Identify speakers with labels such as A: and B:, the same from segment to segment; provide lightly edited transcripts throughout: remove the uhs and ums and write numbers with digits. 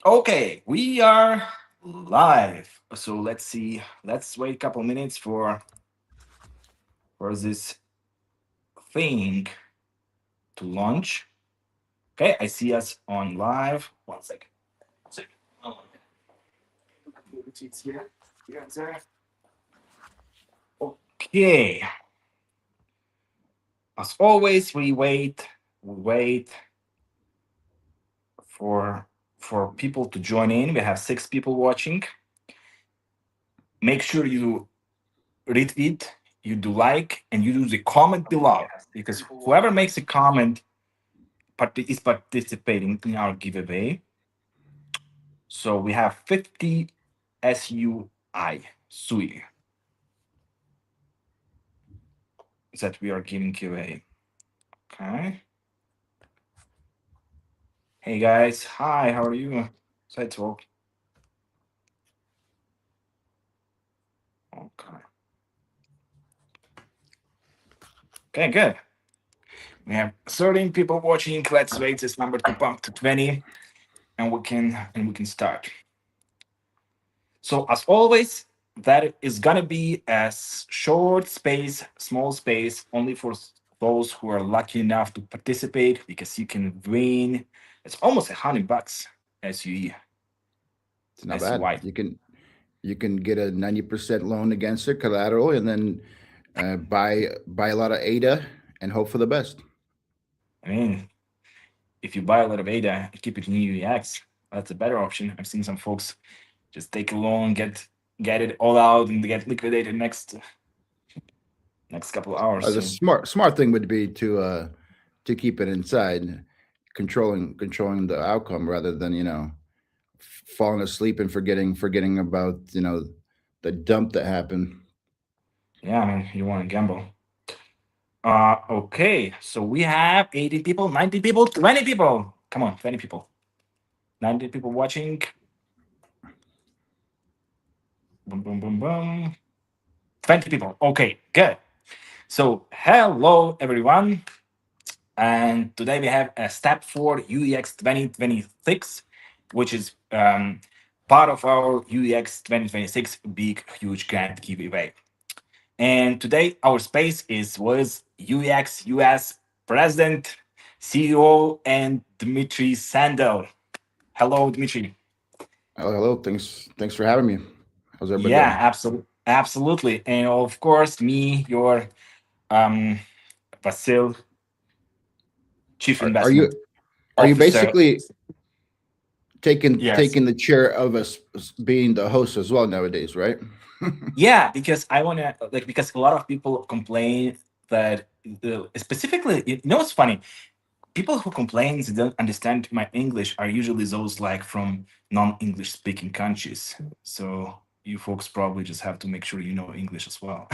A: Okay, we are live. So let's see. Let's wait a couple minutes for this thing to launch. Okay, I see us on live. One second. One second. Oh, it's here. Here and there. Okay. As always, we wait. We wait for for people to join in. We have 6 people watching. Make sure you retweet, you do like, and you do the comment below because whoever makes a comment is participating in our giveaway. So we have 50 SUI that we are giving away. Okay. Hey guys, hi, how are you? Sidewalk. Okay. Okay, good. We have 13 people watching. Let's wait this number to bump to 20 and we can start. So as always, that is gonna be a short space, small space, only for those who are lucky enough to participate because you can win. It's almost $100 SUE,
B: It's not bad.
A: SUI.
B: You can get a 90% loan against it, collateral, and then buy a lot of ADA and hope for the best.
A: I mean, if you buy a lot of ADA and keep it in UEX, that's a better option. I've seen some folks just take a loan, get it all out, and get liquidated next couple of hours.
B: The
A: So
B: smart thing would be to keep it inside, controlling the outcome rather than falling asleep and forgetting about the dump that happened.
A: yeah, I mean, you want to gamble. Okay, so we have 80 people, 90 people, 20 people. Come on, 20 people. 90 people watching. Boom, boom, boom, boom. 20 people. Okay, good. So, hello, everyone. And today we have a step 4 UEX 2026, which is part of our UEX 2026 big, huge grant giveaway. And today our space is with UEX US President, CEO, and Dmitry Sandel. Hello, Dmitry.
B: Hello. Thanks for having me. How's everybody
A: Yeah,
B: doing?
A: absolutely. And of course, me, your um, Vasil, Chief
B: Are, are you
A: Investment
B: are you
A: Officer.
B: basically taking
A: Yes.
B: taking the chair of us being the host as well nowadays, right?
A: Yeah, because I want to because a lot of people complain that specifically, it's funny. People who complain they don't understand my English are usually those like from non-English speaking countries. So you folks probably just have to make sure you know English as well.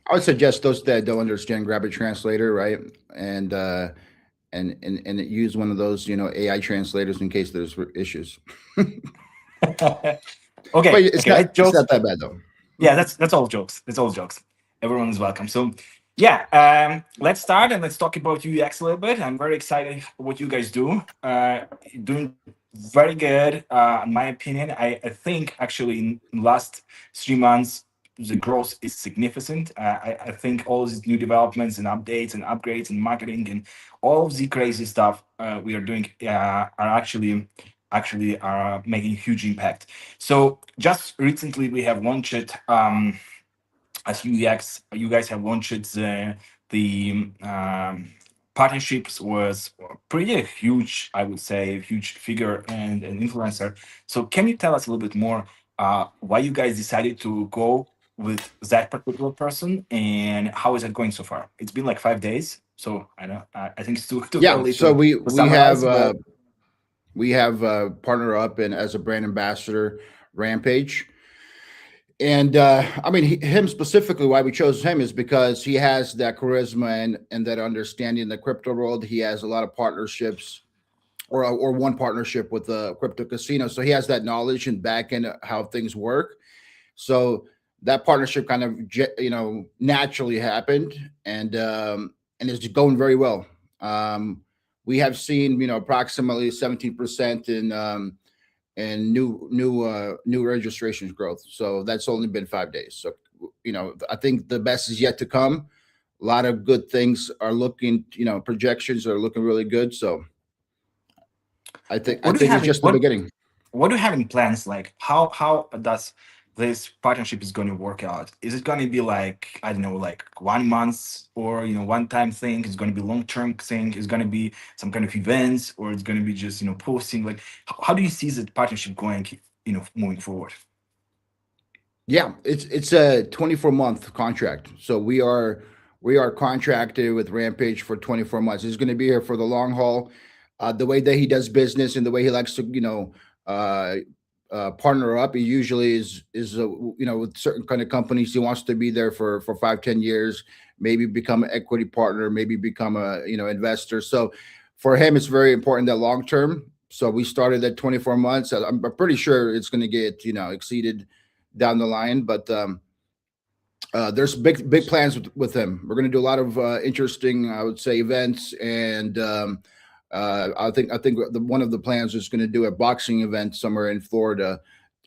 B: I would suggest those that don't understand, grab a translator, right? And and use one of those AI translators in case there's issues. But
A: Okay,
B: it's
A: okay,
B: not
A: right,
B: it's
A: jokes.
B: not that bad though.
A: Yeah, that's all jokes. That's all jokes. Everyone is welcome. So yeah, let's start and let's talk about UX a little bit. I'm very excited what you guys do. Doing very good, in my opinion. I think actually in last 3 months the growth is significant. I think all these new developments and updates and upgrades and marketing and all of the crazy stuff we are doing are actually are making huge impact. So just recently we have launched as UX, you guys have launched the partnerships was pretty huge, I would say, huge figure and an influencer. So can you tell us a little bit more why you guys decided to go with that particular person and how is it going so far? It's been like 5 days, so I know I think it's too
B: Yeah.
A: early
B: So we
A: to
B: we have
A: summarize, but
B: we have partner up and as a brand ambassador, Rampage. And I mean, him specifically, why we chose him is because he has that charisma and that understanding in the crypto world. He has a lot of partnerships, or one partnership with a crypto casino, so he has that knowledge and back end how things work. So that partnership kind of naturally happened, and is going very well. we have seen, approximately 17% in new registrations growth. So that's only been 5 days. So I think the best is yet to come. A lot of good things are looking, projections are looking really good. So I think
A: What
B: I
A: do you
B: think
A: have
B: it's
A: in
B: just the beginning.
A: what do you have in plans? Like how does this partnership is going to work out? Is it going to be like, I don't know, like 1 month, or one time thing? Is going to be long term thing? Is going to be some kind of events, or it's going to be just posting? Like how do you see the partnership going? Moving forward.
B: Yeah, it's a 24-month contract. So we are contracted with Rampage for 24 months. He's going to be here for the long haul. The way that he does business and the way he likes to, uh, partner up, he usually is with certain kind of companies. He wants to be there for 5, 10 years, maybe become an equity partner, maybe become a investor. So for him, it's very important that long term. So we started at 24 months. I'm pretty sure it's going to get exceeded down the line. But there's big plans with him. We're going to do a lot of interesting, I would say, events, and I think one of the plans is going to do a boxing event somewhere in Florida,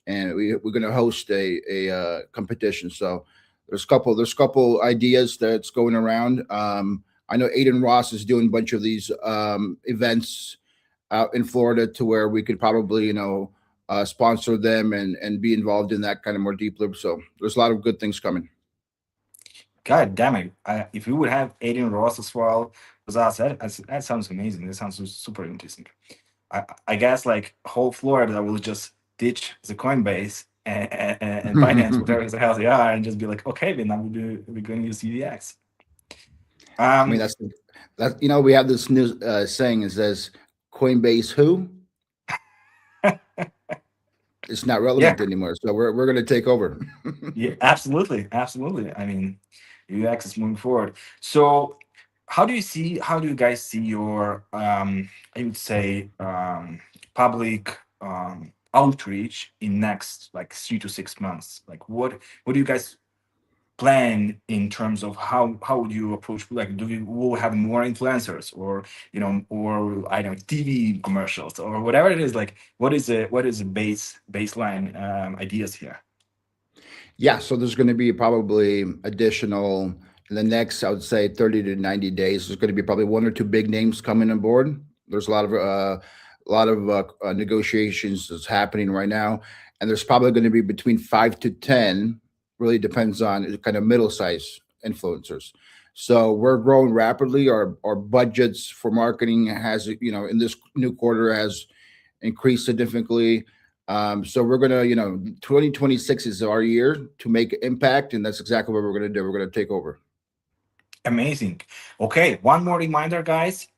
B: and we're going to host a competition. So there's a couple ideas that's going around. I know Aiden Ross is doing a bunch of these events out in Florida to where we could probably sponsor them and be involved in that kind of more deeply. So there's a lot of good things coming.
A: God damn it! If we would have Aiden Ross as well as us, that sounds amazing. That sounds super interesting. I guess like whole Florida will just ditch the Coinbase and Binance,
B: I
A: whatever the hell they are, and just be like, okay, then we're going to use UEX.
B: mean,
A: Um,
B: that's we have this new saying. It says Coinbase who. It's not
A: yeah,
B: relevant anymore. So we're going to take over.
A: yeah, absolutely, absolutely. I mean, UX is moving forward. So, how do you guys see your, I would say, public outreach in next like 3 to 6 months? Like, what do you guys plan in terms of how would you approach? Like, do you will have more influencers, or or I don't know, TV commercials, or whatever it is? Like, what is the baseline ideas here?
B: Yeah, so there's going to be probably additional in the next, I would say, 30 to 90 days. There's going to be probably one or two big names coming on board. There's a lot of negotiations that's happening right now, and there's probably going to be between 5 to 10. Really depends on kind of middle size influencers. So we're growing rapidly. Our budgets for marketing has in this new quarter has increased significantly. So we're gonna, 2026 is our year to make impact, and that's exactly what we're gonna do. We're gonna take over.
A: Amazing. Okay, one more reminder, guys.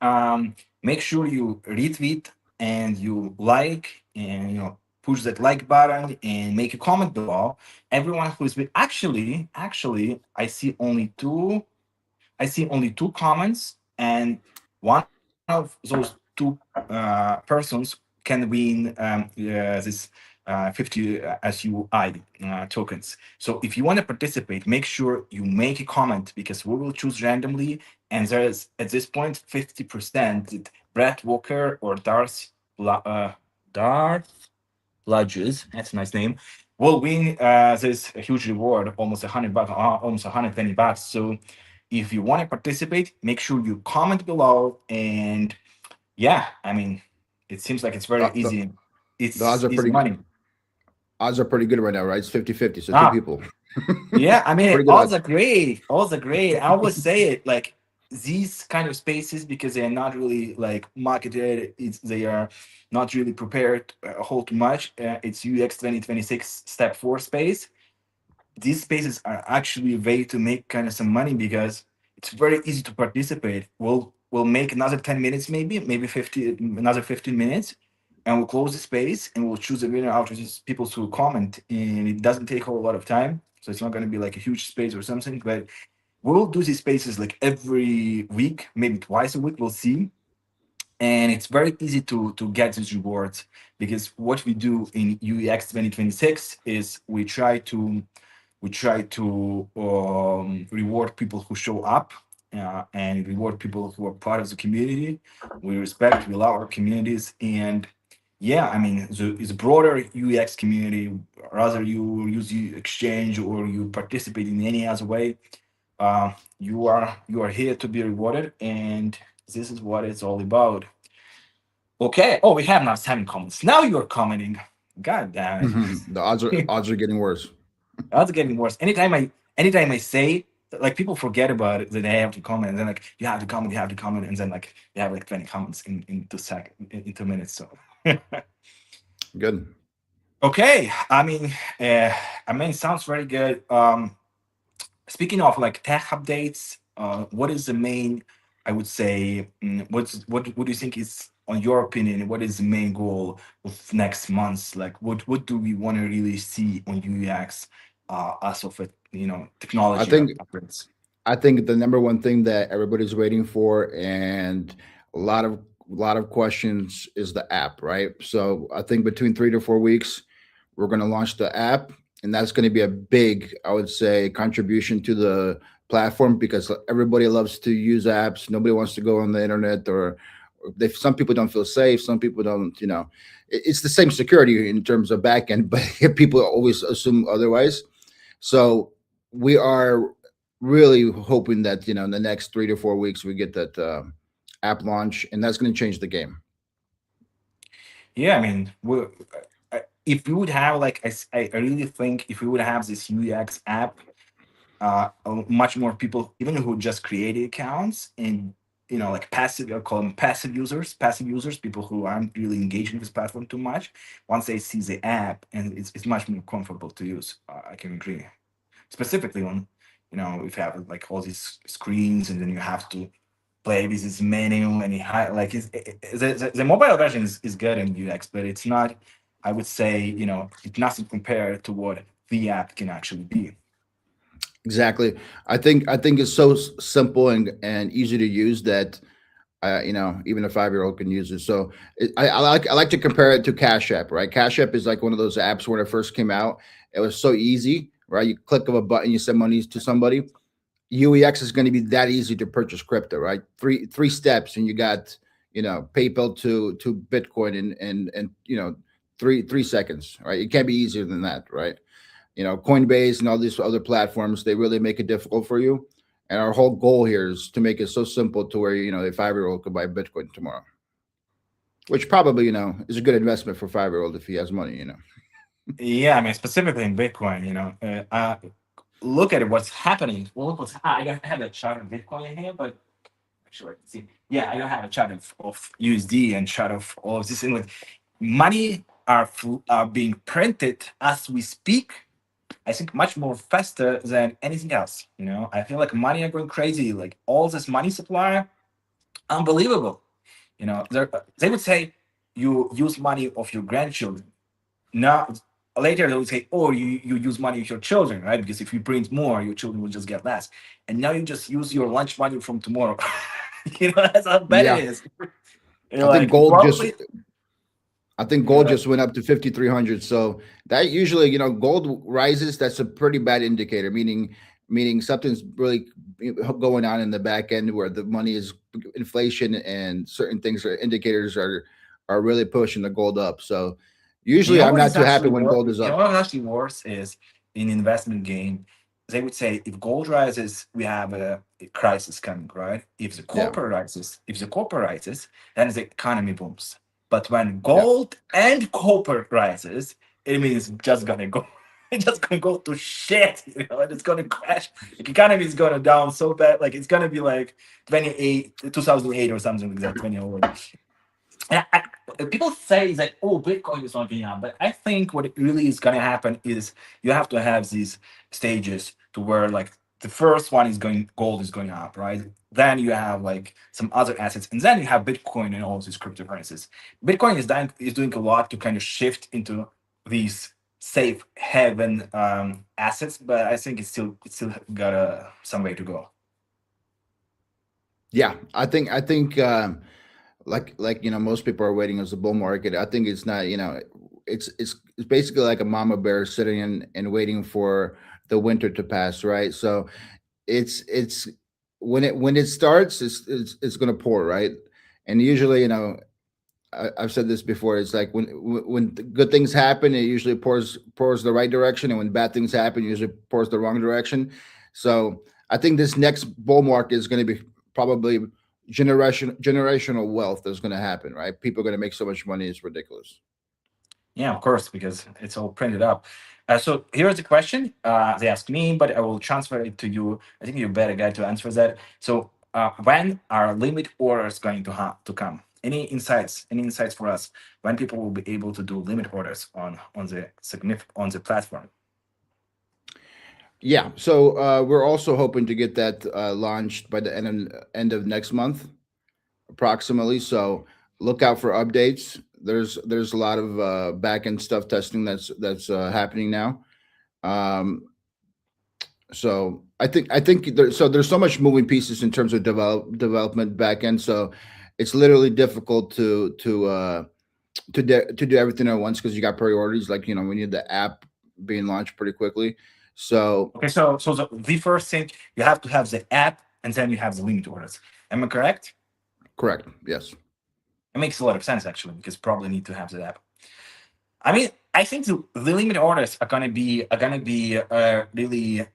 A: Make sure you retweet and you like, and push that like button and make a comment below. Everyone who's been actually, I see only two comments, and one of those two persons can win this 50 SUI tokens. So if you want to participate, make sure you make a comment, because we will choose randomly. And there's at this point 50% that Brett Walker or Darth Bludges, that's a nice name, will win this huge reward, almost 100 bucks, almost 120 bucks. So if you want to participate, make sure you comment below. And yeah, I mean, it seems like it's
B: The,
A: very
B: the,
A: easy.
B: the
A: It's easy money.
B: odds are pretty good right now, right? It's 50-50. So two
A: Ah,
B: people.
A: yeah, I mean,
B: Pretty good
A: odds
B: odds.
A: are great. Odds are great. I always say it like these kind of spaces, because they are not really like marketed. They are not really prepared a whole too much. It's UX 2026 step four space. These spaces are actually a way to make kind of some money, because it's very easy to participate. We'll make another 10 minutes, maybe 50, another 15 minutes, and we'll close the space and we'll choose a winner out of these people to comment. And it doesn't take a whole lot of time. So it's not going to be like a huge space or something, but we'll do these spaces like every week, maybe twice a week. We'll see. And it's very easy to get these rewards, because what we do in UEX 2026 is we try to reward people who show up, and reward people who are part of the community. We respect, we love our communities, and yeah, I mean, it's a broader UX community. Rather you use exchange or you participate in any other way, you are here to be rewarded, and this is what it's all about. Okay. Oh, we have now 7 comments. Now you're commenting. God damn it.
B: The odds are getting worse.
A: That's getting worse. Anytime I say, like, people forget about it, that they have to comment, and then like you have to comment, you have to comment, and then like you have like 20 comments in 2 seconds, in 2 minutes. So
B: Good.
A: okay. I mean, it sounds very good. Speaking of like tech updates, what is the main? I would say, what do you think is, on your opinion, what is the main goal of next month? Like, what do we want to really see on UX, as of it,
B: I
A: technology
B: think
A: upgrades?
B: I think the number one thing that everybody's waiting for, and a lot of questions, is the app, right? So I think between 3 to 4 weeks, we're going to launch the app, and that's going to be a big, I would say, contribution to the platform, because everybody loves to use apps. Nobody wants to go on the internet, or some people don't feel safe. Some people don't. It's the same security in terms of backend, but people always assume otherwise. So we are really hoping that in the next 3 to 4 weeks we get that app launch, and that's going to change the game.
A: Yeah, I mean, if we would have like, I really think if we would have this UX app, much more people, even who just created accounts, and like passive, I call them passive users, people who aren't really engaging with this platform too much. Once they see the app, and it's much more comfortable to use, I can agree. Specifically on, if you have like all these screens, and then you have to play with this menu, and like the mobile version is good in UX, but it's not. I would say, it doesn't compare to what the app can actually be.
B: Exactly. I think it's so simple and easy to use that even a 5-year-old can use it. So I like to compare it to Cash App, right? Cash App is like one of those apps when it first came out. It was so easy, right? You click of a button, you send money to somebody. UEX is going to be that easy to purchase crypto, right? Three steps, and you got PayPal to Bitcoin and 3 seconds, right? It can't be easier than that, right? Coinbase and all these other platforms, they really make it difficult for you. And our whole goal here is to make it so simple to where a 5-year-old could buy Bitcoin tomorrow, which probably is a good investment for a 5-year-old if he has money.
A: Yeah, I mean, specifically in Bitcoin, look at it, what's happening. Well, look I don't have a chart of Bitcoin in here, but actually, I can see. Yeah, I don't have a chart of USD and chart of all of this thing. Like, money are being printed as we speak. I think much more faster than anything else. I feel like money are going crazy. Like, all this money supply, unbelievable. They would say you use money of your grandchildren. Now, later they would say, oh, you use money of your children, right? Because if you print more, your children will just get less. And now you just use your lunch money from tomorrow. That's how bad it
B: Yeah,
A: is.
B: I think
A: Like,
B: gold just
A: probably.
B: I think
A: Go
B: gold
A: ahead.
B: just went up to 5,300. So that usually, gold rises. That's a pretty bad indicator, meaning something's really going on in the back end where the money is inflation, and certain things or indicators are really pushing the gold up. So
A: You
B: usually
A: know
B: I'm
A: what
B: not
A: is
B: too happy
A: actually
B: when
A: worse?
B: gold is
A: You know
B: up.
A: what actually worse is, in investment game, they would say if gold rises, we have a crisis coming, right?
B: Yeah,
A: If the copper rises, then the economy booms. But when
B: yeah,
A: gold and copper rises, it means it's just gonna go, it's just gonna go to shit, and it's gonna crash. The economy is gonna down so bad, like it's gonna be like 2008 or something like that, 2008. And people say that, oh, Bitcoin is not going up, but I think what it really is going to happen is you have to have these stages to where, like, the first one is going, gold is going up, right? Then you have like some other assets, and then you have Bitcoin and all these cryptocurrencies. Bitcoin is doing a lot to kind of shift into these safe haven, assets, but I think it's still got some way to go.
B: yeah. I think like most people are waiting as a bull market. I think it's not. It's basically like a mama bear sitting and waiting for the winter to pass, right? So it's when it starts, it's going to pour, right? And usually, I've said this before. It's like when good things happen, it usually pours the right direction, and when bad things happen, it usually pours the wrong direction. So I think this next bull market is going to be probably generational wealth that's going to happen. Right? People are going to make so much money; it's ridiculous.
A: Yeah, of course, because it's all printed up. So here's a question they asked me, but I will transfer it to you. I think you're a better guy to answer that. So when are limit orders going to come? Any insights? Any insights for us when people will be able to do limit orders on the platform?
B: Yeah. So we're also hoping to get that launched by the end of next month, approximately. So look out for updates. There's a lot of back end stuff testing that's happening now. Um, so I think there's so much moving pieces in terms of development back end. So it's literally difficult to do everything at once because you got priorities. Like we need the app being launched pretty quickly. So
A: Okay, so the first thing you have to have the app, and then you have the limit orders. Am I correct?
B: correct. Yes.
A: It makes a lot of sense actually, because probably need to have the app. I mean, I think the limit orders are gonna be really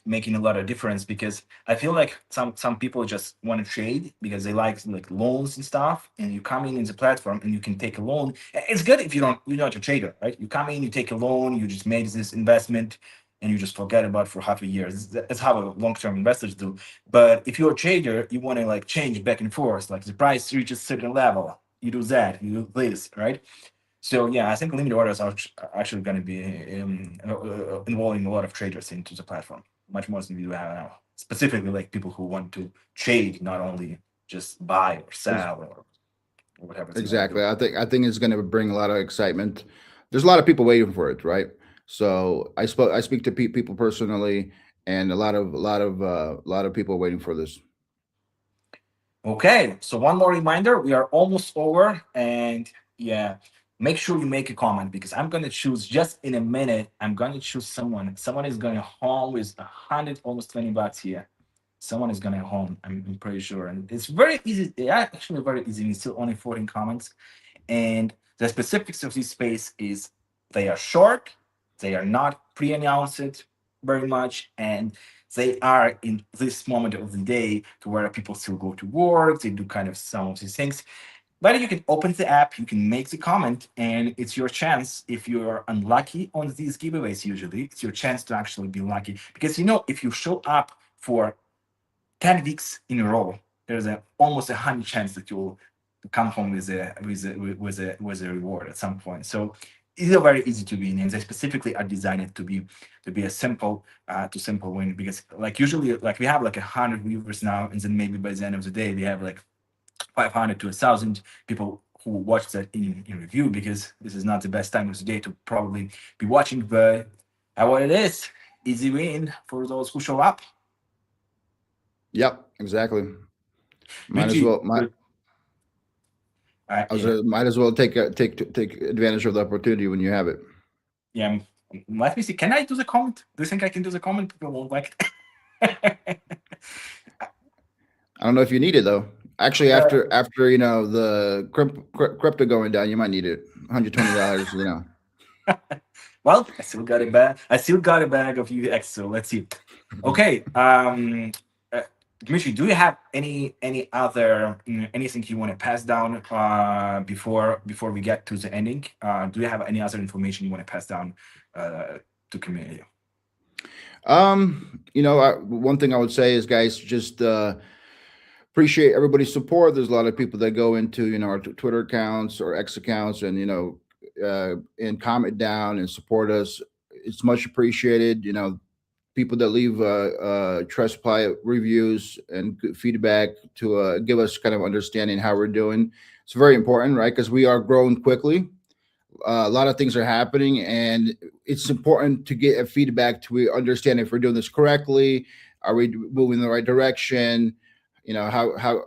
A: making a lot of difference, because I feel like some people just want to trade because they like loans and stuff, and you come in the platform and you can take a loan. It's good if you're not a trader, right? You come in, you take a loan, you just made this investment, and you just forget about it for half a year. That's how long-term investors do. But if you're a trader, you want to like change back and forth. Like the price reaches certain level, you do that, you do this, right? So yeah, I think limit orders are actually going to be involving a lot of traders into the platform, much more than we do have now. Specifically, like people who want to trade, not only just buy or
B: Ex-
A: sell or whatever they want to
B: Exactly.
A: do.
B: I think it's going to bring a lot of excitement. There's a lot of people waiting for it, right? So I speak to people personally, and a lot of people waiting for this.
A: Okay, so one more reminder, we are almost over, and yeah, make sure you make a comment, because I'm gonna choose just in a minute. I'm gonna choose someone. Someone is gonna home with 100, almost $20 here. Someone is gonna home. I'm pretty sure, and it's very easy. Yeah, actually very easy. It's still only 14 comments, and the specifics of this space is they are short, they are not pre-announced very much, and they are in this moment of the day to where people still go to work, they do kind of some of these things. But you can open the app, you can make the comment, and it's your chance. If you're unlucky on these giveaways, usually it's your chance to actually be lucky, because if you show up for 10 weeks in a row, there's almost a 100 chance that you'll come home with a reward at some point. So these are very easy to win, and they specifically are designed to be a simple win, because like usually like we have like 100 viewers now, and then maybe by the end of the day we have like 500 to 1,000 people who watch that in review, because this is not the best time of the day to probably be watching, but what it is, easy win for those who show up.
B: Yep, exactly. Might as
A: Luigi,
B: well.
A: yeah,
B: Might as well take advantage of the opportunity when you have it.
A: yeah. Let me see. Can I do the comment? Do you think I can do the comment? People won't like it.
B: I don't know if you need it though. Actually,
A: Uh,
B: after the crypto going down, you might need it. $120.
A: well, I still got a bag. I still got a bag of UEX. So let's see. Okay. Dmitry, do you have any other anything you want to pass down before we get to the ending? Do you have any other information you want to pass down to community?
B: One thing I would say is, guys, just appreciate everybody's support. There's a lot of people that go into our Twitter accounts or X accounts, and and comment down and support us. It's much appreciated. People that leave trust pilot reviews and good feedback to give us kind of understanding how we're doing. It's very important, right? Because we are growing quickly. A lot of things are happening, and it's important to get a feedback to understand if we're doing this correctly. Are we moving in the right direction? How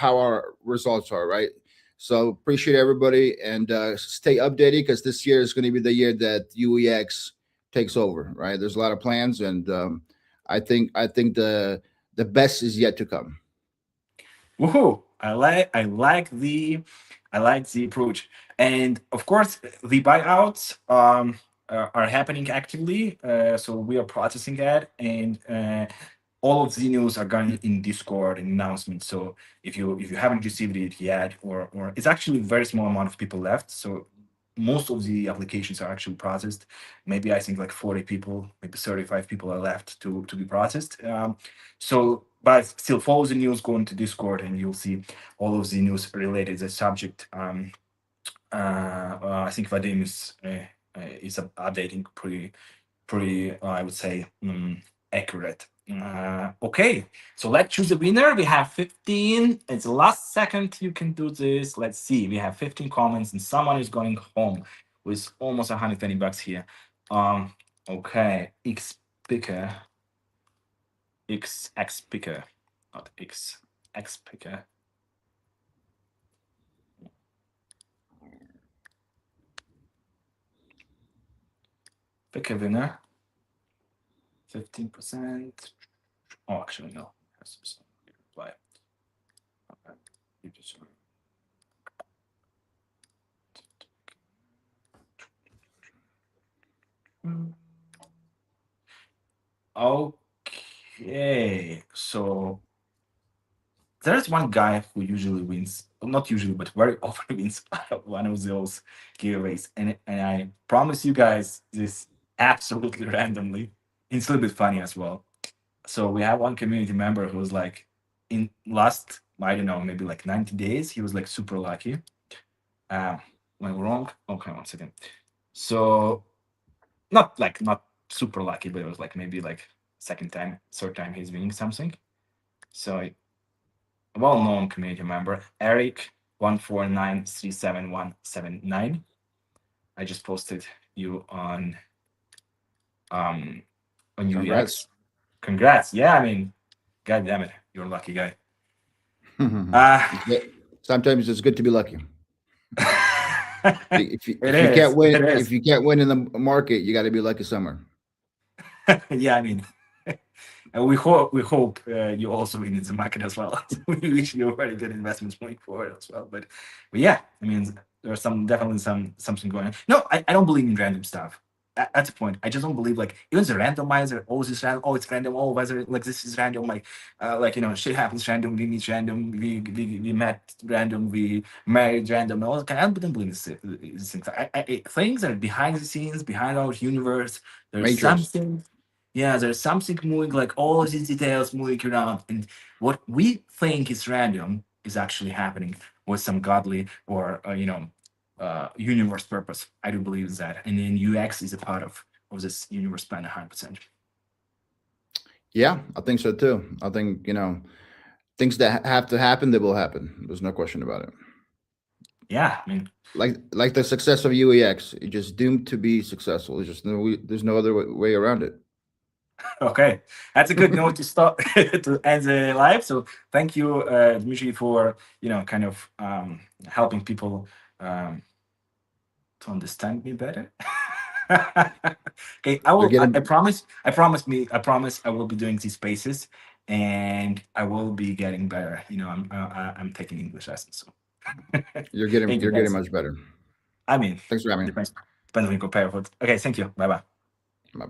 B: our results are, right? So appreciate everybody, and stay updated, because this year is going to be the year that UEX takes over, right? There's a lot of plans, and I think the the best is yet to come.
A: Woohoo! I like the approach, and of course the buyouts are happening actively. So we are processing that, and all of the news are going in Discord and announcements. So if you haven't received it yet, or it's actually a very small amount of people left. So most of the applications are actually processed. Maybe I think like 40 people, maybe 35 people are left to be processed. So, but still follow the news, go into Discord, and you'll see all of the news related to the subject. I think Vadim is updating pretty, I would say, accurate. Okay, so let's choose a winner. We have 15. It's the last second you can do this. Let's see. We have 15 comments, and someone is going home with almost 120 bucks here. Okay, X picker, X picker, not X picker. Pick a winner. 15%. Oh, actually, no. Has some reply. Okay. You just- Okay. So there's one guy who usually wins, well, not usually, but very often wins one of those giveaways. And I promise you guys this absolutely randomly. It's a little bit funny as well. So we have one community member who was like, in last, I don't know, maybe like 90 days, he was like super lucky. Am I wrong? Okay, one second. So not super lucky, but it was like maybe like second time, third time he's winning something. So a well-known community member, Eric 149377179. I just posted you um on
B: Congrats.
A: UEX. Congrats. Yeah, I mean, god damn it, you're a lucky guy. Uh
B: It's good- Sometimes it's good to be lucky.
A: it
B: If you can't
A: is.
B: win,
A: It
B: if
A: is.
B: you can't win in the market, you got to be lucky somewhere.
A: Yeah, I mean, and we hope you also win in the market as well. So we wish you very good investments going forward as well. But yeah, I mean, there's definitely something going on. No, I don't believe in random stuff. That's the point. I just don't believe like even the randomizer. Oh, this random. Oh, it's random. Oh, whether like this is random. Like shit happens random. We meet random. We met random. We married random. All kind. I don't believe these things. Things that are behind the scenes, behind our universe. There's
B: Matrix.
A: something, yeah, there's something moving, like all of these details moving around, and what we think is random is actually happening with some godly or universe purpose. I do believe that, and then UX is a part of this universe plan 100%.
B: Yeah, I think so too. I think things that have to happen, they will happen. There's no question about it.
A: Yeah, I mean,
B: Like the success of UEX, it's just doomed to be successful. There's no other way around it.
A: okay, that's a good note to start to end the live. So thank you, Dmitry, for kind of helping people um, to understand me better. Okay, I
B: You're
A: will. I
B: getting
A: promise. I promise. I will be doing these spaces, and I will be getting better. I'm taking English lessons. So thank you,
B: you're getting
A: guys.
B: much better.
A: I mean,
B: Thanks for having me.
A: depends on who you compare with. Okay, thank you. Bye bye.
B: Bye.